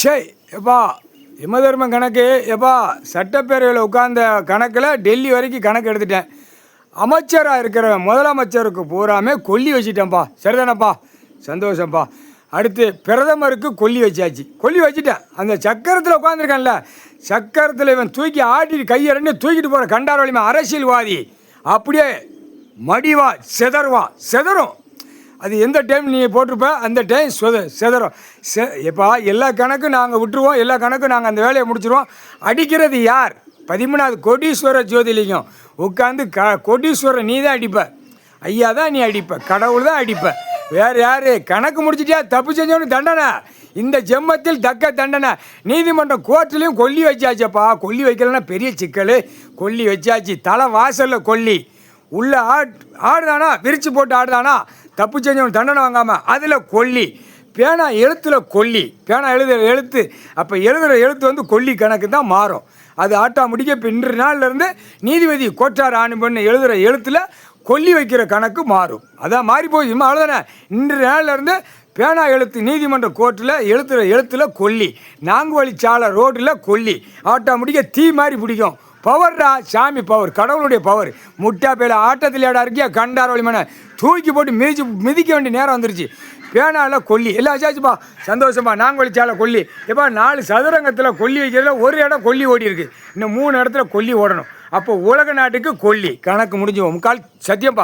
சே எப்பா யமதர்ம கணக்கு எப்பா சட்டப்பேரவையில் உட்கார்ந்த கணக்கில் டெல்லி வரைக்கும் கணக்கு எடுத்துட்டேன். அமைச்சராக இருக்கிற முதலமைச்சருக்கு பூராமே கொல்லி வச்சுட்டேன்ப்பா. சரிதானப்பா? சந்தோஷம்ப்பா. அடுத்து பிரதமருக்கு கொல்லி வச்சாச்சு. கொல்லி வச்சுட்டேன். அந்த சக்கரத்தில் உட்காந்துருக்கான்ல, சக்கரத்தில் இவன் தூக்கி ஆட்டிட்டு கையை ரெண்டு தூக்கிட்டு போகிற கண்டார வலிமை அரசியல்வாதி அப்படியே மடிவா செதறும். அது எந்த டைம் நீங்கள் போட்டிருப்ப அந்த டைம் செதறும். எப்பா எல்லா கணக்கும் நாங்கள் விட்டுருவோம், எல்லா கணக்கும் நாங்கள் அந்த வேலையை முடிச்சிருவோம். அடிக்கிறது யார்? 13வது கோடீஸ்வர ஜோதிலிங்கம் உட்காந்து கோடீஸ்வரர் நீ தான் அடிப்ப, ஐயா தான் நீ அடிப்ப, கடவுள் தான் அடிப்ப, வேறு யார்? கணக்கு முடிச்சிட்டியா? தப்பு செஞ்சவனு தண்டனை, இந்த ஜென்மத்தில் தக்க தண்டனை. நீதிமன்றம் கோர்ட்லேயும் கொல்லி வச்சாச்சப்பா. கொல்லி வைக்கலன்னா பெரிய சிக்கல். கொல்லி வச்சாச்சு. தலை வாசலில் கொல்லி, உள்ள ஆடுதானா, விரிச்சு போட்டு ஆடுதானா, தப்பு செஞ்சவன் தண்டனை வாங்காமல் அதில் கொல்லி. பேனா எழுத்தில் கொல்லி, பேனா எழுத்து அப்போ எழுத்து வந்து கொல்லி கணக்கு தான் மாறும். அது ஆட்டா முடிக்க இப்போ இன்று நாள்லேருந்து நீதிபதி கோட்டார் ஆணி பண்ண எழுத்தில் கொல்லி வைக்கிற கணக்கு மாறும். அதான் மாறி போய் அவ்வளோதானே. இன்று நாள்லேருந்து பேனா எழுத்து நீதிமன்ற கோர்ட்டில் எழுத்தில் கொல்லி, நான்கு வழிச்சாலை ரோட்டில் கொல்லி, ஆட்டா முடிக்க தீ மாதிரி பிடிக்கும். பவர்டா, சாமி பவர், கடவுளுடைய பவர். முட்டா பேல ஆட்டத்தில் ஏடா இருக்கியா கண்டார வலிமான தூக்கி போட்டு மிதிக்க வேண்டிய நேரம் வந்துருச்சு. பேனாவில் கொல்லி எல்லாம் வச்சாச்சுப்பா. சந்தோஷமா. நாங்கொழிச்சால கொல்லி எப்பா 4 சதுரங்கத்தில் கொல்லி வைக்கிறதுல ஒரு இடம் கொல்லி ஓடி இருக்குது, இன்னும் 3 இடத்துல கொல்லி ஓடணும். அப்போ உலக நாட்டுக்கு கொல்லி கணக்கு முடிஞ்சு முக்கால் சத்தியம்ப்பா.